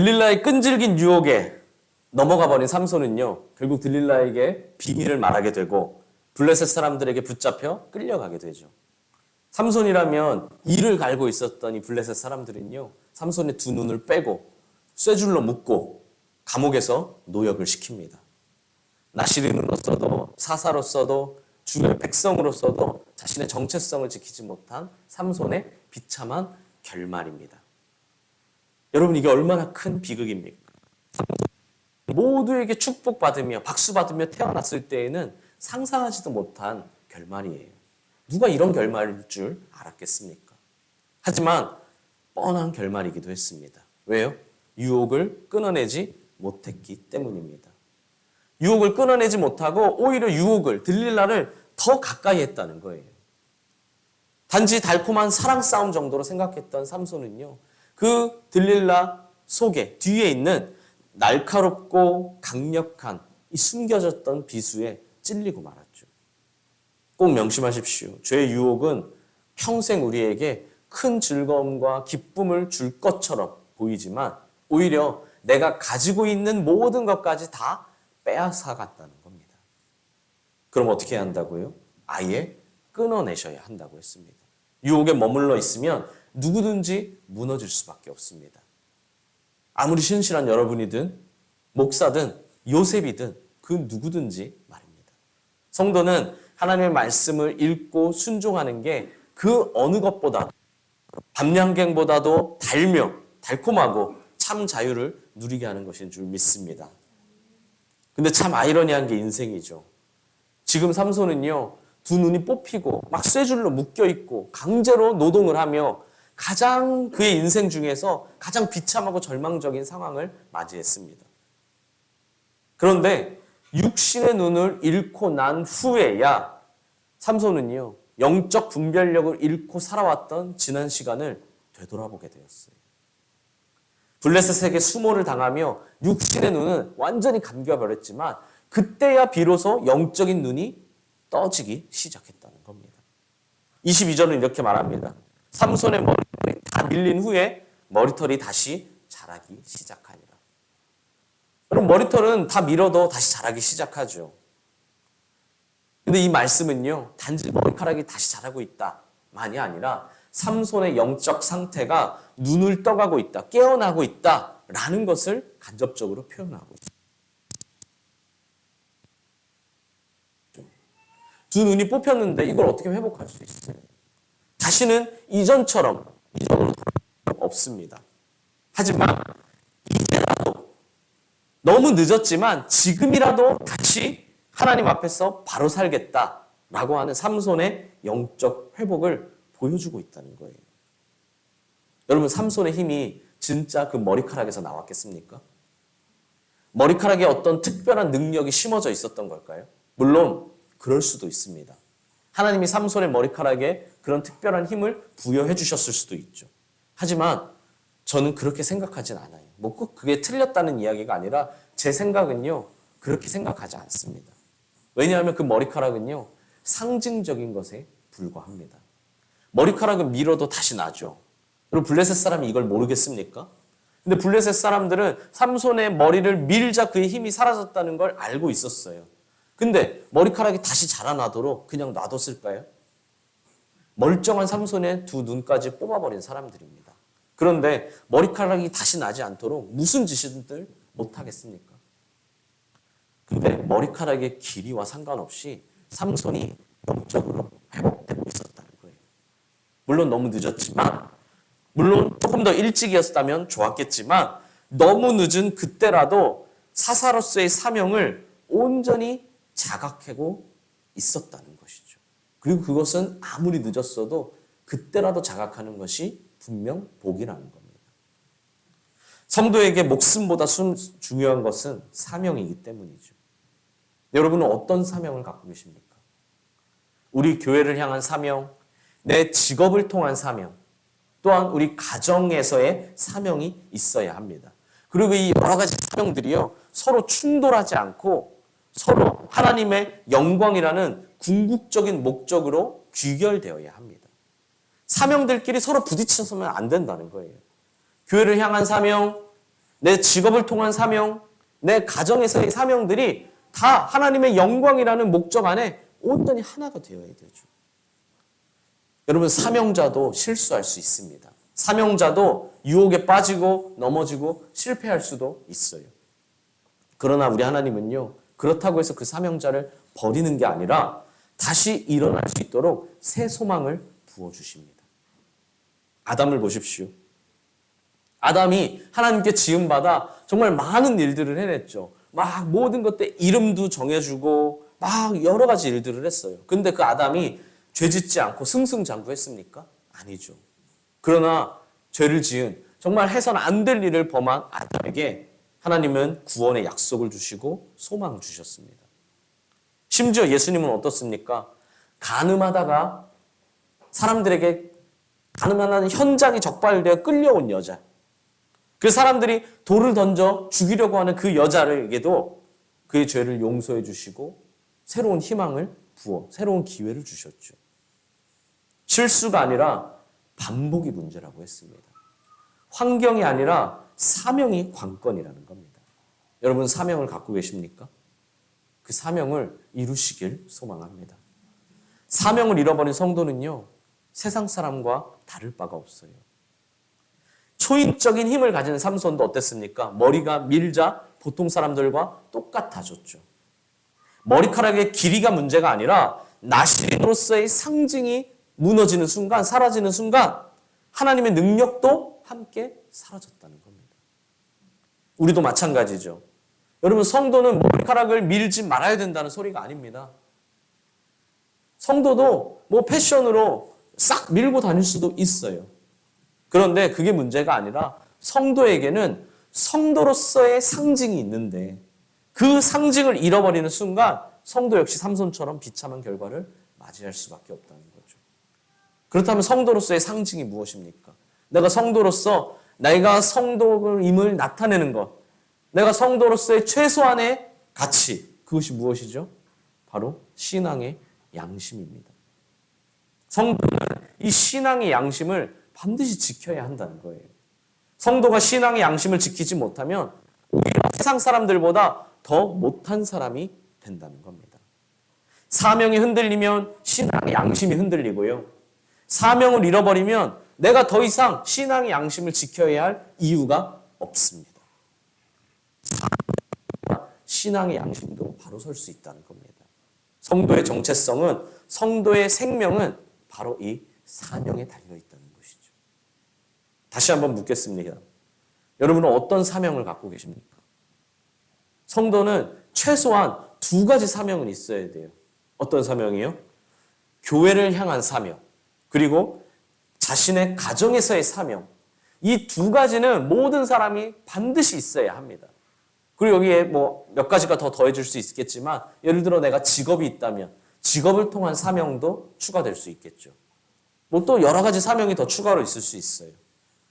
들릴라의 끈질긴 유혹에 넘어가 버린 삼손은요, 결국 들릴라에게 비밀을 말하게 되고 블레셋 사람들에게 붙잡혀 끌려가게 되죠. 삼손이라면 이를 갈고 있었던 이 블레셋 사람들은요, 삼손의 두 눈을 빼고 쇠줄로 묶고 감옥에서 노역을 시킵니다. 나시린으로서도 사사로서도 주의 백성으로서도 자신의 정체성을 지키지 못한 삼손의 비참한 결말입니다. 여러분, 이게 얼마나 큰 비극입니까? 모두에게 축복받으며 박수받으며 태어났을 때에는 상상하지도 못한 결말이에요. 누가 이런 결말일 줄 알았겠습니까? 하지만 뻔한 결말이기도 했습니다. 왜요? 유혹을 끊어내지 못했기 때문입니다. 유혹을 끊어내지 못하고 오히려 들릴라를 더 가까이 했다는 거예요. 단지 달콤한 사랑 싸움 정도로 생각했던 삼손은요, 그 들릴라 속에 뒤에 있는 날카롭고 강력한 이 숨겨졌던 비수에 찔리고 말았죠. 꼭 명심하십시오. 죄의 유혹은 평생 우리에게 큰 즐거움과 기쁨을 줄 것처럼 보이지만 오히려 내가 가지고 있는 모든 것까지 다 빼앗아갔다는 겁니다. 그럼 어떻게 해야 한다고요? 아예 끊어내셔야 한다고 했습니다. 유혹에 머물러 있으면 누구든지 무너질 수밖에 없습니다. 아무리 신실한 여러분이든 목사든 요셉이든 그 누구든지 말입니다. 성도는 하나님의 말씀을 읽고 순종하는 게 그 어느 것보다 밤양갱보다도 달콤하고 참 자유를 누리게 하는 것인 줄 믿습니다. 근데 참 아이러니한 게 인생이죠. 지금 삼손은요, 두 눈이 뽑히고 막 쇠줄로 묶여있고 강제로 노동을 하며 가장 그의 인생 중에서 가장 비참하고 절망적인 상황을 맞이했습니다. 그런데 육신의 눈을 잃고 난 후에야 삼손은요, 영적 분별력을 잃고 살아왔던 지난 시간을 되돌아보게 되었어요. 블레셋에게 수모를 당하며 육신의 눈은 완전히 감겨버렸지만 그때야 비로소 영적인 눈이 떠지기 시작했다는 겁니다. 22절은 이렇게 말합니다. 삼손의 머리털이 다 밀린 후에 머리털이 다시 자라기 시작하니라. 그럼 머리털은 다 밀어도 다시 자라기 시작하죠. 근데 이 말씀은요, 단지 머리카락이 다시 자라고 있다만이 아니라 삼손의 영적 상태가 눈을 떠가고 있다, 깨어나고 있다라는 것을 간접적으로 표현하고 있습니다. 두 눈이 뽑혔는데 이걸 어떻게 회복할 수 있어요? 다시는 이전으로 없습니다. 하지만 이제라도 너무 늦었지만 지금이라도 다시 하나님 앞에서 바로 살겠다라고 하는 삼손의 영적 회복을 보여주고 있다는 거예요. 여러분, 삼손의 힘이 진짜 그 머리카락에서 나왔겠습니까? 머리카락에 어떤 특별한 능력이 심어져 있었던 걸까요? 물론 그럴 수도 있습니다. 하나님이 삼손의 머리카락에 그런 특별한 힘을 부여해 주셨을 수도 있죠. 하지만 저는 그렇게 생각하진 않아요. 뭐 꼭 그게 틀렸다는 이야기가 아니라 제 생각은요, 그렇게 생각하지 않습니다. 왜냐하면 그 머리카락은요, 상징적인 것에 불과합니다. 머리카락은 밀어도 다시 나죠. 그리고 블레셋 사람이 이걸 모르겠습니까? 근데 블레셋 사람들은 삼손의 머리를 밀자 그의 힘이 사라졌다는 걸 알고 있었어요. 근데 머리카락이 다시 자라나도록 그냥 놔뒀을까요? 멀쩡한 삼손의 두 눈까지 뽑아버린 사람들입니다. 그런데 머리카락이 다시 나지 않도록 무슨 짓을 못하겠습니까? 근데 머리카락의 길이와 상관없이 삼손이 영적으로 회복되고 있었다는 거예요. 물론 너무 늦었지만, 물론 조금 더 일찍이었다면 좋았겠지만 너무 늦은 그때라도 사사로서의 사명을 온전히 자각하고 있었다는 것이죠. 그리고 그것은 아무리 늦었어도 그때라도 자각하는 것이 분명 복이라는 겁니다. 성도에게 목숨보다 중요한 것은 사명이기 때문이죠. 여러분은 어떤 사명을 갖고 계십니까? 우리 교회를 향한 사명, 내 직업을 통한 사명, 또한 우리 가정에서의 사명이 있어야 합니다. 그리고 이 여러 가지 사명들이요, 서로 충돌하지 않고 서로 하나님의 영광이라는 궁극적인 목적으로 귀결되어야 합니다. 사명들끼리 서로 부딪혀서는 안 된다는 거예요. 교회를 향한 사명, 내 직업을 통한 사명, 내 가정에서의 사명들이 다 하나님의 영광이라는 목적 안에 온전히 하나가 되어야 되죠. 여러분, 사명자도 실수할 수 있습니다. 사명자도 유혹에 빠지고 넘어지고 실패할 수도 있어요. 그러나 우리 하나님은요, 그렇다고 해서 그 사명자를 버리는 게 아니라 다시 일어날 수 있도록 새 소망을 부어주십니다. 아담을 보십시오. 아담이 하나님께 지음받아 정말 많은 일들을 해냈죠. 막 모든 것들 이름도 정해주고 막 여러 가지 일들을 했어요. 근데 그 아담이 죄 짓지 않고 승승장구했습니까? 아니죠. 그러나 죄를 지은 정말 해서는 안 될 일을 범한 아담에게 하나님은 구원의 약속을 주시고 소망을 주셨습니다. 심지어 예수님은 어떻습니까? 가늠하다가 사람들에게 가늠하는 현장이 적발되어 끌려온 여자. 그 사람들이 돌을 던져 죽이려고 하는 그 여자에게도 그의 죄를 용서해 주시고 새로운 희망을 부어 새로운 기회를 주셨죠. 실수가 아니라 반복이 문제라고 했습니다. 환경이 아니라 사명이 관건이라는 겁니다. 여러분, 사명을 갖고 계십니까? 그 사명을 이루시길 소망합니다. 사명을 잃어버린 성도는요, 세상 사람과 다를 바가 없어요. 초인적인 힘을 가진 삼손도 어땠습니까? 머리가 밀자 보통 사람들과 똑같아졌죠. 머리카락의 길이가 문제가 아니라 나시린으로서의 상징이 무너지는 순간, 사라지는 순간 하나님의 능력도 함께 사라졌다는 겁니다. 우리도 마찬가지죠. 여러분, 성도는 머리카락을 밀지 말아야 된다는 소리가 아닙니다. 성도도 뭐 패션으로 싹 밀고 다닐 수도 있어요. 그런데 그게 문제가 아니라 성도에게는 성도로서의 상징이 있는데 그 상징을 잃어버리는 순간 성도 역시 삼손처럼 비참한 결과를 맞이할 수밖에 없다는 거죠. 그렇다면 성도로서의 상징이 무엇입니까? 내가 성도로서 내가 성도임을 나타내는 것, 내가 성도로서의 최소한의 가치, 그것이 무엇이죠? 바로 신앙의 양심입니다. 성도는 이 신앙의 양심을 반드시 지켜야 한다는 거예요. 성도가 신앙의 양심을 지키지 못하면 오히려 세상 사람들보다 더 못한 사람이 된다는 겁니다. 사명이 흔들리면 신앙의 양심이 흔들리고요. 사명을 잃어버리면 내가 더 이상 신앙의 양심을 지켜야 할 이유가 없습니다. 신앙의 양심도 바로 설 수 있다는 겁니다. 성도의 정체성은, 성도의 생명은 바로 이 사명에 달려 있다는 것이죠. 다시 한번 묻겠습니다. 여러분은 어떤 사명을 갖고 계십니까? 성도는 최소한 두 가지 사명은 있어야 돼요. 어떤 사명이요? 교회를 향한 사명, 그리고 자신의 가정에서의 사명. 이 두 가지는 모든 사람이 반드시 있어야 합니다. 그리고 여기에 뭐 몇 가지가 더 더해질 수 있겠지만, 예를 들어 내가 직업이 있다면 직업을 통한 사명도 추가될 수 있겠죠. 뭐 또 여러 가지 사명이 더 추가로 있을 수 있어요.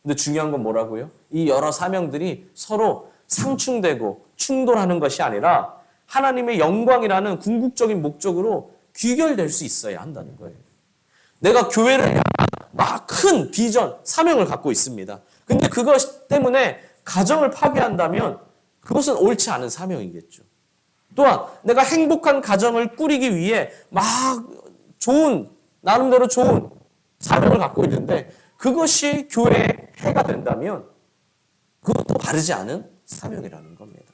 근데 중요한 건 뭐라고요? 이 여러 사명들이 서로 상충되고 충돌하는 것이 아니라 하나님의 영광이라는 궁극적인 목적으로 귀결될 수 있어야 한다는 거예요. 내가 교회를 향한 막 큰 비전, 사명을 갖고 있습니다. 근데 그것 때문에 가정을 파괴한다면 그것은 옳지 않은 사명이겠죠. 또한 내가 행복한 가정을 꾸리기 위해 막 나름대로 좋은 사명을 갖고 있는데 그것이 교회에 해가 된다면 그것도 바르지 않은 사명이라는 겁니다.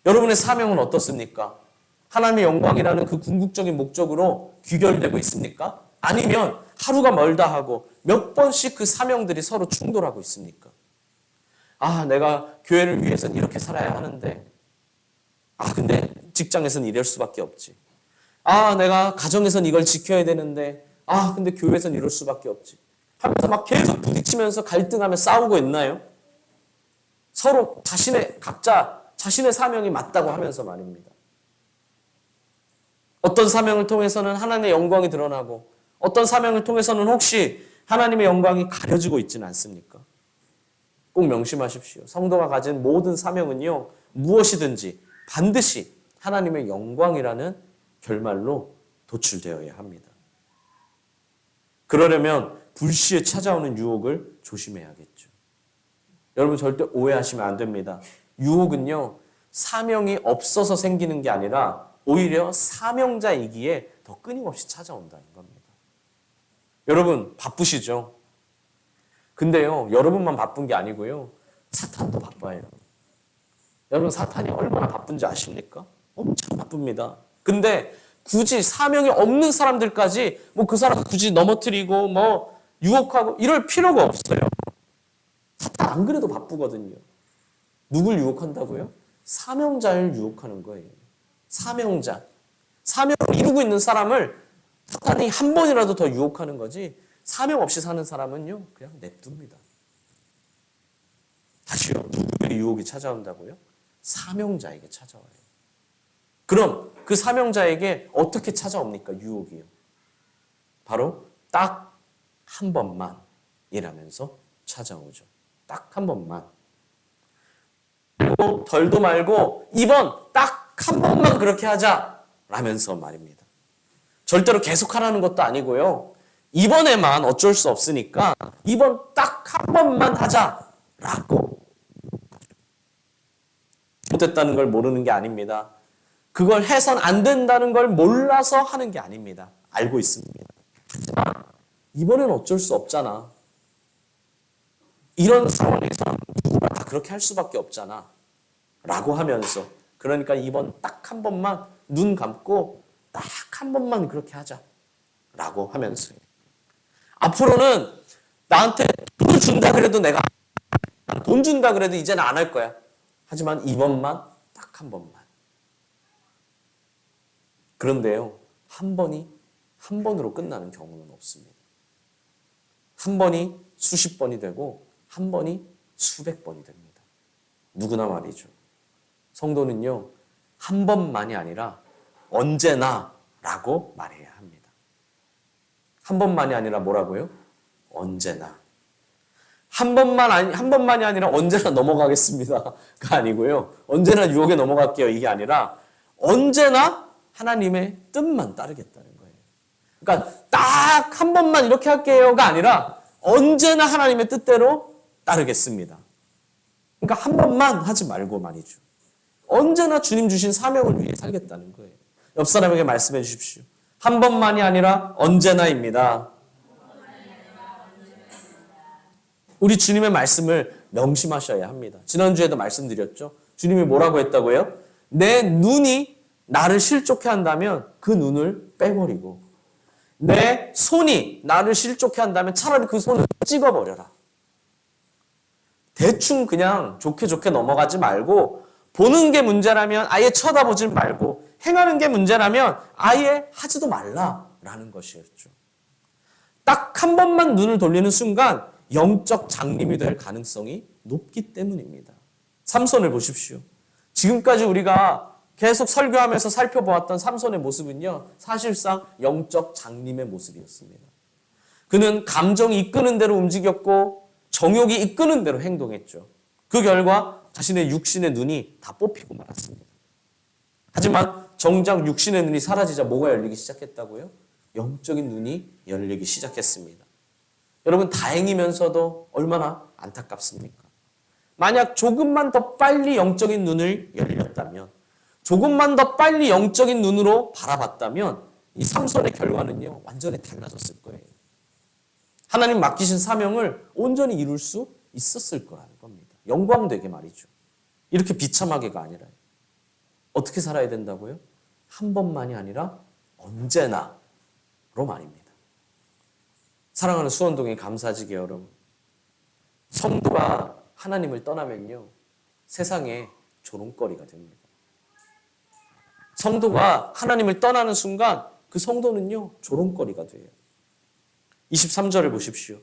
여러분의 사명은 어떻습니까? 하나님의 영광이라는 그 궁극적인 목적으로 귀결되고 있습니까? 아니면 하루가 멀다 하고 몇 번씩 그 사명들이 서로 충돌하고 있습니까? 아, 내가 교회를 위해서는 이렇게 살아야 하는데, 아, 근데 직장에서는 이럴 수밖에 없지. 아, 내가 가정에서는 이걸 지켜야 되는데, 아, 근데 교회에서는 이럴 수밖에 없지. 하면서 막 계속 부딪히면서 갈등하며 싸우고 있나요? 서로 각자 자신의 사명이 맞다고 하면서 말입니다. 어떤 사명을 통해서는 하나님의 영광이 드러나고 어떤 사명을 통해서는 혹시 하나님의 영광이 가려지고 있지는 않습니까? 꼭 명심하십시오. 성도가 가진 모든 사명은요, 무엇이든지 반드시 하나님의 영광이라는 결말로 도출되어야 합니다. 그러려면 불시에 찾아오는 유혹을 조심해야겠죠. 여러분 절대 오해하시면 안 됩니다. 유혹은요, 사명이 없어서 생기는 게 아니라 오히려 사명자이기에 더 끊임없이 찾아온다는 겁니다. 여러분 바쁘시죠? 근데요, 여러분만 바쁜 게 아니고요, 사탄도 바빠요. 여러분 사탄이 얼마나 바쁜지 아십니까? 엄청 바쁩니다. 근데 굳이 사명이 없는 사람들까지 뭐 그 사람 굳이 넘어뜨리고 뭐 유혹하고 이럴 필요가 없어요. 사탄 안 그래도 바쁘거든요. 누굴 유혹한다고요? 사명자를 유혹하는 거예요. 사명자. 사명을 이루고 있는 사람을 사탄이 한 번이라도 더 유혹하는 거지, 사명 없이 사는 사람은요, 그냥 냅둡니다. 다시요, 누구에게 유혹이 찾아온다고요? 사명자에게 찾아와요. 그럼 그 사명자에게 어떻게 찾아옵니까? 유혹이요. 바로 딱 한 번만 이라면서 찾아오죠. 딱 한 번만. 그리고 덜도 말고 이번 딱 한 번만 그렇게 하자 라면서 말입니다. 절대로 계속하라는 것도 아니고요. 이번에만 어쩔 수 없으니까 이번 딱 한 번만 하자라고. 잘못됐다는 걸 모르는 게 아닙니다. 그걸 해선 안 된다는 걸 몰라서 하는 게 아닙니다. 알고 있습니다. 하지만 이번엔 어쩔 수 없잖아. 이런 상황에서 누구나 다 그렇게 할 수밖에 없잖아. 라고 하면서, 그러니까 이번 딱 한 번만 눈 감고 딱 한 번만 그렇게 하자. 라고 하면서, 앞으로는 나한테 돈을 준다 그래도 내가 돈 준다 그래도 이제는 안 할 거야. 하지만 이번만 딱 한 번만. 그런데요, 한 번으로 끝나는 경우는 없습니다. 한 번이 수십 번이 되고 한 번이 수백 번이 됩니다. 누구나 말이죠. 성도는요, 한 번만이 아니라 언제나라고 말해야 합니다. 한 번만이 아니라 뭐라고요? 언제나. 한 번만이 아니라 언제나 넘어가겠습니다가 아니고요. 언제나 유혹에 넘어갈게요. 이게 아니라 언제나 하나님의 뜻만 따르겠다는 거예요. 그러니까 딱 한 번만 이렇게 할게요가 아니라 언제나 하나님의 뜻대로 따르겠습니다. 그러니까 한 번만 하지 말고 말이죠. 언제나 주님 주신 사명을 위해 살겠다는 거예요. 옆 사람에게 말씀해 주십시오. 한 번만이 아니라 언제나입니다. 우리 주님의 말씀을 명심하셔야 합니다. 지난주에도 말씀드렸죠. 주님이 뭐라고 했다고요? 내 눈이 나를 실족해 한다면 그 눈을 빼버리고, 내 손이 나를 실족해 한다면 차라리 그 손을 찍어버려라. 대충 그냥 좋게 넘어가지 말고, 보는 게 문제라면 아예 쳐다보지 말고, 행하는 게 문제라면 아예 하지도 말라라는 것이었죠. 딱 한 번만 눈을 돌리는 순간 영적 장님이 될 가능성이 높기 때문입니다. 삼손을 보십시오. 지금까지 우리가 계속 설교하면서 살펴보았던 삼손의 모습은요, 사실상 영적 장님의 모습이었습니다. 그는 감정이 이끄는 대로 움직였고 정욕이 이끄는 대로 행동했죠. 그 결과 자신의 육신의 눈이 다 뽑히고 말았습니다. 하지만 정작 육신의 눈이 사라지자 뭐가 열리기 시작했다고요? 영적인 눈이 열리기 시작했습니다. 여러분, 다행이면서도 얼마나 안타깝습니까? 만약 조금만 더 빨리 영적인 눈을 열렸다면, 조금만 더 빨리 영적인 눈으로 바라봤다면 이 삼손의 결과는요, 완전히 달라졌을 거예요. 하나님 맡기신 사명을 온전히 이룰 수 있었을 거라는 겁니다. 영광되게 말이죠. 이렇게 비참하게가 아니라요. 어떻게 살아야 된다고요? 한 번만이 아니라 언제나로 말입니다. 사랑하는 수원동의 감사지기 여러분, 성도가 하나님을 떠나면요, 세상에 조롱거리가 됩니다. 성도가 하나님을 떠나는 순간 그 성도는요, 조롱거리가 돼요. 23절을 보십시오.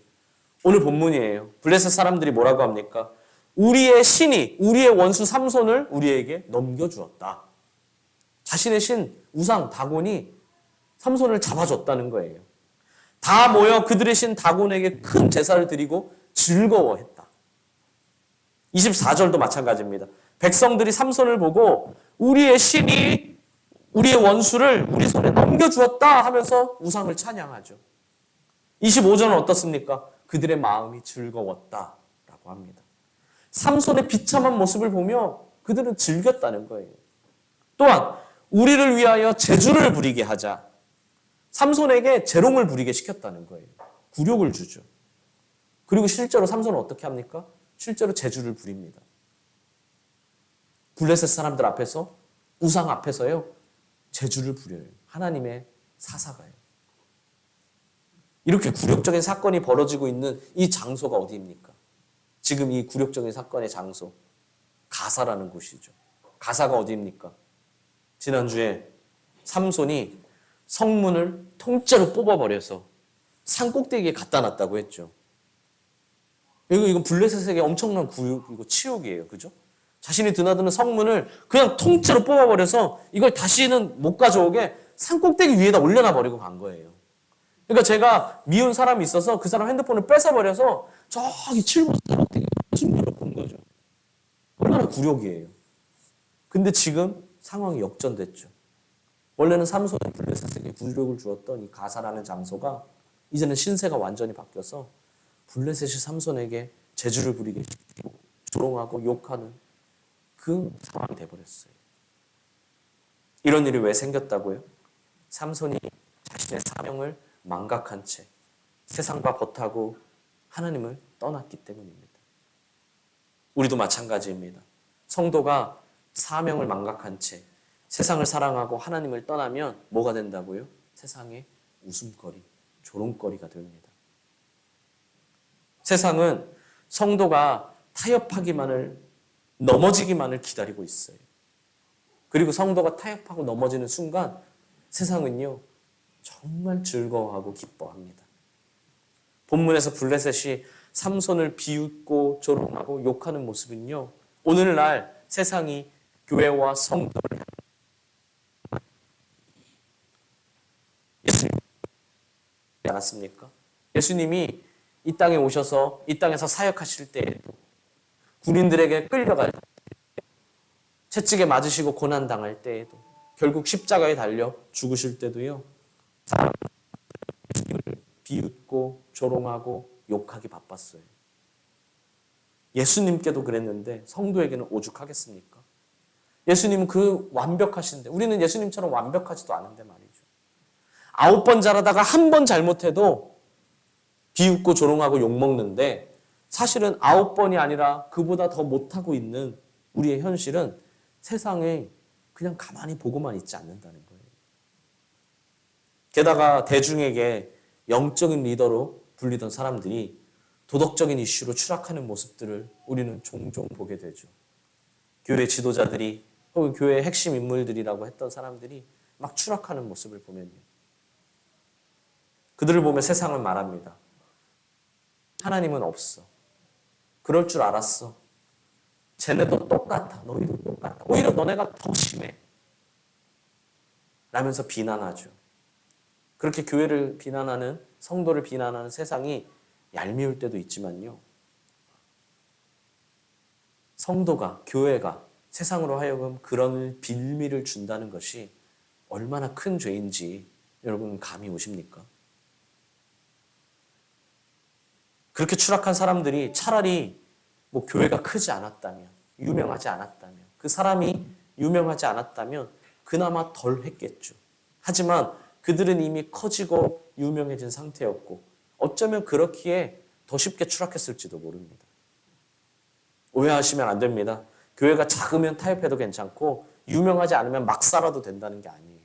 오늘 본문이에요. 블레셋 사람들이 뭐라고 합니까? 우리의 신이 우리의 원수 삼손을 우리에게 넘겨주었다. 자신의 신 우상 다곤이 삼손을 잡아줬다는 거예요. 다 모여 그들의 신 다곤에게 큰 제사를 드리고 즐거워했다. 24절도 마찬가지입니다. 백성들이 삼손을 보고 우리의 신이 우리의 원수를 우리 손에 넘겨주었다 하면서 우상을 찬양하죠. 25절은 어떻습니까? 그들의 마음이 즐거웠다라고 합니다. 삼손의 비참한 모습을 보며 그들은 즐겼다는 거예요. 또한 우리를 위하여 재주를 부리게 하자. 삼손에게 재롱을 부리게 시켰다는 거예요. 굴욕을 주죠. 그리고 실제로 삼손은 어떻게 합니까? 실제로 재주를 부립니다. 블레셋 사람들 앞에서, 우상 앞에서요, 재주를 부려요. 하나님의 사사가요. 이렇게 굴욕적인 사건이 벌어지고 있는 이 장소가 어디입니까? 지금 이 굴욕적인 사건의 장소, 가사라는 곳이죠. 가사가 어디입니까? 지난주에 삼손이 성문을 통째로 뽑아버려서 산꼭대기에 갖다 놨다고 했죠. 이건 블레셋에게 엄청난 굴욕이고 치욕이에요. 그죠? 자신이 드나드는 성문을 그냥 통째로 뽑아버려서 이걸 다시는 못 가져오게 산꼭대기 위에다 올려놔 버리고 간 거예요. 그러니까 제가 미운 사람이 있어서 그 사람 핸드폰을 뺏어버려서 저기 칠보 산꼭대기 숨겨놓은 거죠. 얼마나 굴욕이에요. 근데 지금 상황이 역전됐죠. 원래는 삼손이 블레셋에게 굴욕을 주었던 이 가사라는 장소가 이제는 신세가 완전히 바뀌어서 블레셋이 삼손에게 재주를 부리게 시키고 조롱하고 욕하는 그 상황이 돼버렸어요. 이런 일이 왜 생겼다고요? 삼손이 자신의 사명을 망각한 채 세상과 벗하고 하나님을 떠났기 때문입니다. 우리도 마찬가지입니다. 성도가 사명을 망각한 채 세상을 사랑하고 하나님을 떠나면 뭐가 된다고요? 세상의 웃음거리, 조롱거리가 됩니다. 세상은 성도가 타협하기만을, 넘어지기만을 기다리고 있어요. 그리고 성도가 타협하고 넘어지는 순간 세상은요, 정말 즐거워하고 기뻐합니다. 본문에서 블레셋이 삼손을 비웃고 조롱하고 욕하는 모습은요, 오늘날 세상이 교회와 성도를 예수님이 않았습니까? 예수님이 이 땅에 오셔서 이 땅에서 사역하실 때에도 군인들에게 끌려갈 때, 채찍에 맞으시고 고난당할 때에도, 결국 십자가에 달려 죽으실 때도요, 예수님을 비웃고 조롱하고 욕하기 바빴어요. 예수님께도 그랬는데 성도에게는 오죽하겠습니까? 예수님은 그 완벽하신데 우리는 예수님처럼 완벽하지도 않은데 말이죠. 9번 잘하다가 한 번 잘못해도 비웃고 조롱하고 욕먹는데 사실은 9번이 아니라 그보다 더 못하고 있는 우리의 현실은 세상에 그냥 가만히 보고만 있지 않는다는 거예요. 게다가 대중에게 영적인 리더로 불리던 사람들이 도덕적인 이슈로 추락하는 모습들을 우리는 종종 보게 되죠. 교회 지도자들이 혹은 교회의 핵심 인물들이라고 했던 사람들이 막 추락하는 모습을 보면요. 그들을 보며 세상은 말합니다. 하나님은 없어. 그럴 줄 알았어. 쟤네도 똑같아. 너희도 똑같아. 오히려 너네가 더 심해. 라면서 비난하죠. 그렇게 교회를 비난하는, 성도를 비난하는 세상이 얄미울 때도 있지만요. 성도가, 교회가 세상으로 하여금 그런 빌미를 준다는 것이 얼마나 큰 죄인지 여러분 감이 오십니까? 그렇게 추락한 사람들이 차라리 뭐 교회가 크지 않았다면, 유명하지 않았다면, 그 사람이 유명하지 않았다면 그나마 덜 했겠죠. 하지만 그들은 이미 커지고 유명해진 상태였고 어쩌면 그렇기에 더 쉽게 추락했을지도 모릅니다. 오해하시면 안 됩니다. 교회가 작으면 타협해도 괜찮고 유명하지 않으면 막 살아도 된다는 게 아니에요.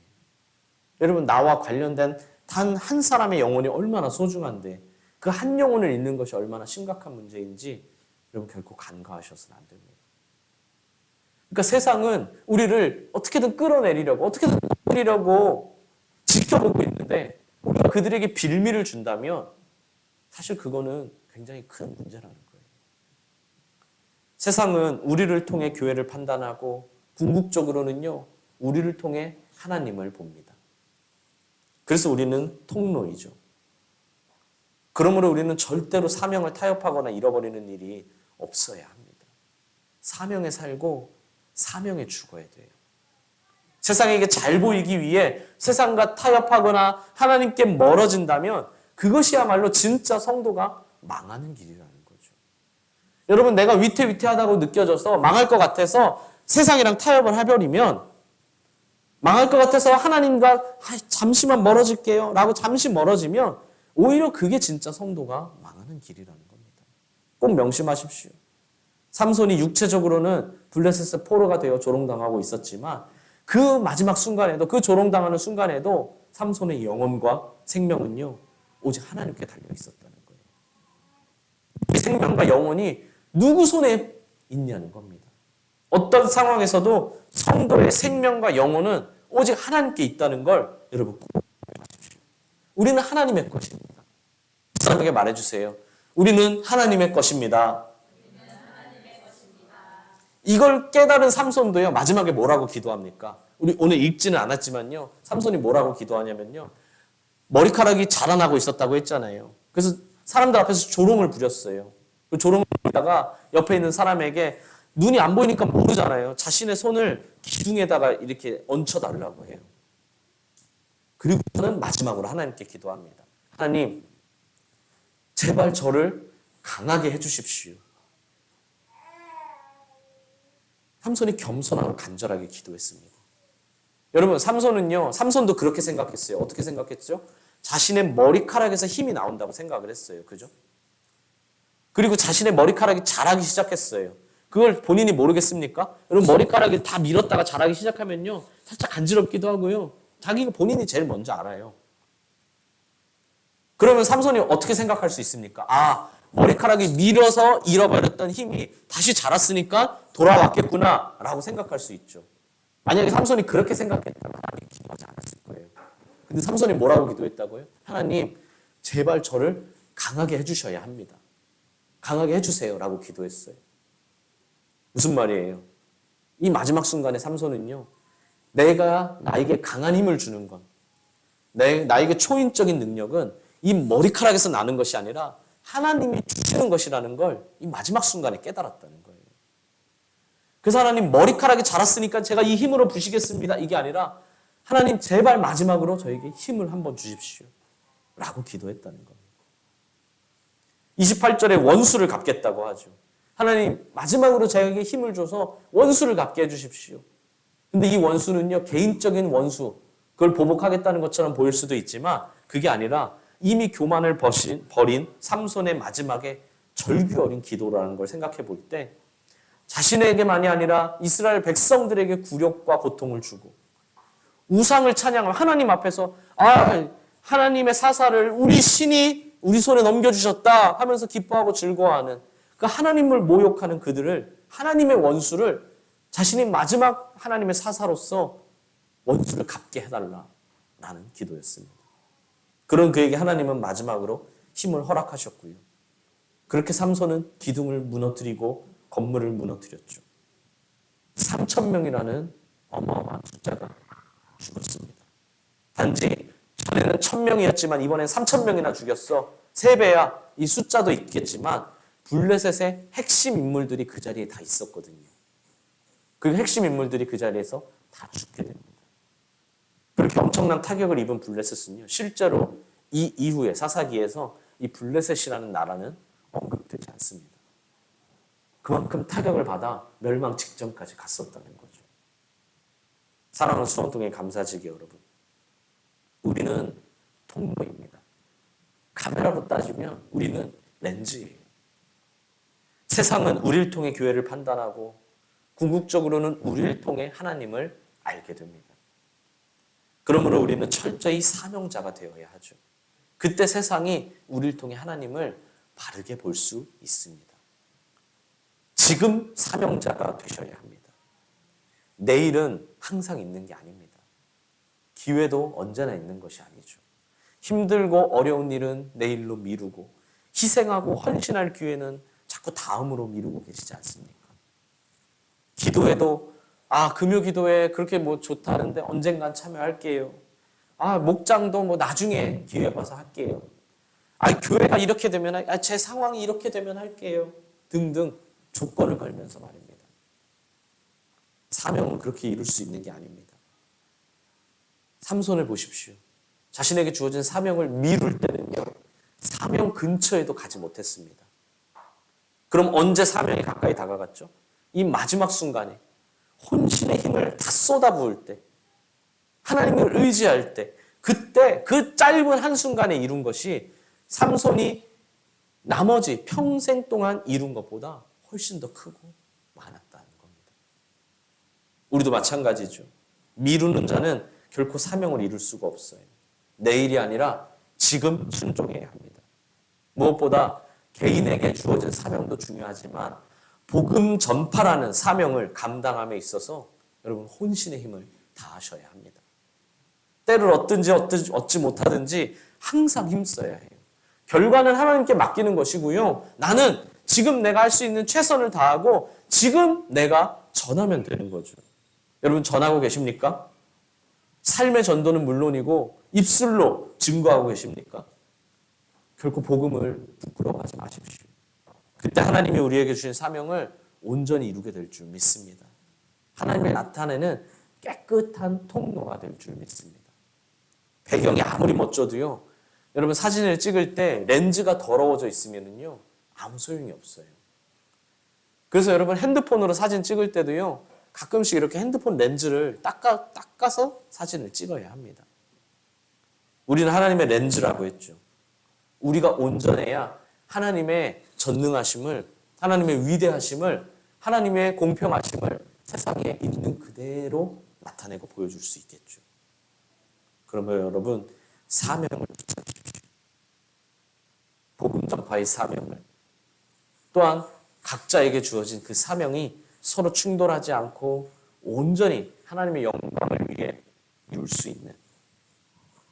여러분, 나와 관련된 단 한 사람의 영혼이 얼마나 소중한데 그 한 영혼을 잃는 것이 얼마나 심각한 문제인지 여러분 결코 간과하셔서는 안 됩니다. 그러니까 세상은 우리를 어떻게든 끌어내리려고, 어떻게든 끌리려고 지켜보고 있는데 우리가 그들에게 빌미를 준다면 사실 그거는 굉장히 큰 문제라는 거예요. 세상은 우리를 통해 교회를 판단하고 궁극적으로는요, 우리를 통해 하나님을 봅니다. 그래서 우리는 통로이죠. 그러므로 우리는 절대로 사명을 타협하거나 잃어버리는 일이 없어야 합니다. 사명에 살고 사명에 죽어야 돼요. 세상에게 잘 보이기 위해 세상과 타협하거나 하나님께 멀어진다면 그것이야말로 진짜 성도가 망하는 길이라는 거죠. 여러분 내가 위태위태하다고 느껴져서 망할 것 같아서 세상이랑 타협을 해버리면 망할 것 같아서 하나님과 잠시만 멀어질게요 라고 잠시 멀어지면 오히려 그게 진짜 성도가 망하는 길이라는 겁니다. 꼭 명심하십시오. 삼손이 육체적으로는 블레셋의 포로가 되어 조롱당하고 있었지만 그 마지막 순간에도 그 조롱당하는 순간에도 삼손의 영혼과 생명은요 오직 하나님께 달려 있었다는 거예요. 이 생명과 영혼이 누구 손에 있냐는 겁니다. 어떤 상황에서도 성도의 생명과 영혼은 오직 하나님께 있다는 걸 여러분 꼭 기억하십시오. 우리는 하나님의 것입니다. 그 사람에게 말해주세요. 우리는 하나님의 것입니다. 이걸 깨달은 삼손도요 마지막에 뭐라고 기도합니까? 우리 오늘 읽지는 않았지만요 삼손이 뭐라고 기도하냐면요 머리카락이 자라나고 있었다고 했잖아요. 그래서 사람들 앞에서 조롱을 부렸어요. 그 조롱을 부리다가 옆에 있는 사람에게 눈이 안 보이니까 모르잖아요. 자신의 손을 기둥에다가 이렇게 얹혀달라고 해요. 그리고 저는 마지막으로 하나님께 기도합니다. 하나님, 제발 저를 강하게 해주십시오. 삼손이 겸손하고 간절하게 기도했습니다. 여러분, 삼손도 그렇게 생각했어요. 어떻게 생각했죠? 자신의 머리카락에서 힘이 나온다고 생각을 했어요. 그죠? 그리고 자신의 머리카락이 자라기 시작했어요. 그걸 본인이 모르겠습니까? 여러분 머리카락을 다 밀었다가 자라기 시작하면요. 살짝 간지럽기도 하고요. 자기가 본인이 제일 먼저 알아요. 그러면 삼손이 어떻게 생각할 수 있습니까? 아, 머리카락이 밀어서 잃어버렸던 힘이 다시 자랐으니까 돌아왔겠구나 라고 생각할 수 있죠. 만약에 삼손이 그렇게 생각했다면 하나님 기도하지 않았을 거예요. 근데 삼손이 뭐라고 기도했다고요? 하나님, 제발 저를 강하게 해주셔야 합니다. 강하게 해주세요 라고 기도했어요. 무슨 말이에요? 이 마지막 순간에 삼손은요, 내가 나에게 강한 힘을 주는 건, 나에게 초인적인 능력은 이 머리카락에서 나는 것이 아니라 하나님이 주시는 것이라는 걸 이 마지막 순간에 깨달았다는 거예요. 그래서 하나님 머리카락이 자랐으니까 제가 이 힘으로 부시겠습니다. 이게 아니라 하나님 제발 마지막으로 저에게 힘을 한번 주십시오. 라고 기도했다는 겁니다. 28절에 원수를 갚겠다고 하죠. 하나님 마지막으로 저에게 힘을 줘서 원수를 갚게 해주십시오. 근데 이 원수는요 개인적인 원수 그걸 보복하겠다는 것처럼 보일 수도 있지만 그게 아니라 이미 교만을 버린 삼손의 마지막에 절규 어린 기도라는 걸 생각해 볼 때 자신에게만이 아니라 이스라엘 백성들에게 굴욕과 고통을 주고 우상을 찬양하고 하나님 앞에서 하나님의 사사를 우리 신이 우리 손에 넘겨주셨다 하면서 기뻐하고 즐거워하는 그 하나님을 모욕하는 그들을 하나님의 원수를 자신이 마지막 하나님의 사사로서 원수를 갚게 해달라라는 기도였습니다. 그런 그에게 하나님은 마지막으로 힘을 허락하셨고요. 그렇게 삼손은 기둥을 무너뜨리고 건물을 무너뜨렸죠. 3,000명이라는 어마어마한 숫자가 죽었습니다. 단지 전에는 1,000명이었지만 이번엔 3,000명이나 죽였어. 3배야. 이 숫자도 있겠지만 블레셋의 핵심 인물들이 그 자리에 다 있었거든요. 그 핵심 인물들이 그 자리에서 다 죽게 됩니다. 그렇게 엄청난 타격을 입은 블레셋은요. 실제로 이 이후에 사사기에서 이 블레셋이라는 나라는 언급되지 않습니다. 그만큼 타격을 받아 멸망 직전까지 갔었다는 거죠. 사랑하는 수원동의 감사지기 여러분. 우리는 통로입니다. 카메라로 따지면 우리는 렌즈예요. 세상은 우리를 통해 교회를 판단하고 궁극적으로는 우리를 통해 하나님을 알게 됩니다. 그러므로 우리는 철저히 사명자가 되어야 하죠. 그때 세상이 우리를 통해 하나님을 바르게 볼 수 있습니다. 지금 사명자가 되셔야 합니다. 내일은 항상 있는 게 아닙니다. 기회도 언제나 있는 것이 아니죠. 힘들고 어려운 일은 내일로 미루고 희생하고 헌신할 기회는 자꾸 다음으로 미루고 계시지 않습니까? 기도에도 금요 기도회 그렇게 좋다는데 언젠간 참여할게요. 목장도 나중에 기회 봐서 할게요. 교회가 이렇게 되면 제 상황이 이렇게 되면 할게요. 등등 조건을 걸면서 말입니다. 사명은 그렇게 이룰 수 있는 게 아닙니다. 삼손을 보십시오. 자신에게 주어진 사명을 미룰 때는요. 사명 근처에도 가지 못했습니다. 그럼 언제 사명이 가까이 다가갔죠? 이 마지막 순간에 혼신의 힘을 다 쏟아부을 때, 하나님을 의지할 때, 그때 그 짧은 한순간에 이룬 것이 삼손이 나머지 평생 동안 이룬 것보다 훨씬 더 크고 많았다는 겁니다. 우리도 마찬가지죠. 미루는 자는 결코 사명을 이룰 수가 없어요. 내일이 아니라 지금 순종해야 합니다. 무엇보다 개인에게 주어진 사명도 중요하지만 복음 전파라는 사명을 감당함에 있어서 여러분 혼신의 힘을 다하셔야 합니다. 때를 얻지 못하든지 항상 힘써야 해요. 결과는 하나님께 맡기는 것이고요. 나는 지금 내가 할 수 있는 최선을 다하고 지금 내가 전하면 되는 거죠. 여러분 전하고 계십니까? 삶의 전도는 물론이고 입술로 증거하고 계십니까? 결코 복음을 부끄러워하지 마십시오. 그때 하나님이 우리에게 주신 사명을 온전히 이루게 될 줄 믿습니다. 하나님이 나타내는 깨끗한 통로가 될 줄 믿습니다. 배경이 아무리 멋져도요. 여러분 사진을 찍을 때 렌즈가 더러워져 있으면요 아무 소용이 없어요. 그래서 여러분 핸드폰으로 사진 찍을 때도요. 가끔씩 이렇게 핸드폰 렌즈를 닦아서 사진을 찍어야 합니다. 우리는 하나님의 렌즈라고 했죠. 우리가 온전해야 하나님의 전능하심을, 하나님의 위대하심을, 하나님의 공평하심을 세상에 있는 그대로 나타내고 보여줄 수 있겠죠. 그러면 여러분 사명을 붙잡으십시오. 복음 전파의 사명을. 또한 각자에게 주어진 그 사명이 서로 충돌하지 않고 온전히 하나님의 영광을 위해 이룰 수 있는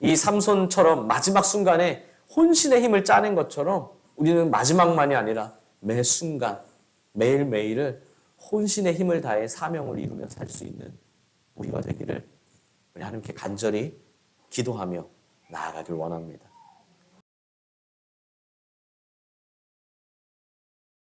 이 삼손처럼 마지막 순간에 혼신의 힘을 짜낸 것처럼 우리는 마지막만이 아니라 매 순간 매일매일을 혼신의 힘을 다해 사명을 이루며 살 수 있는 우리가 되기를 우리 하나님께 간절히 기도하며 나아가길 원합니다.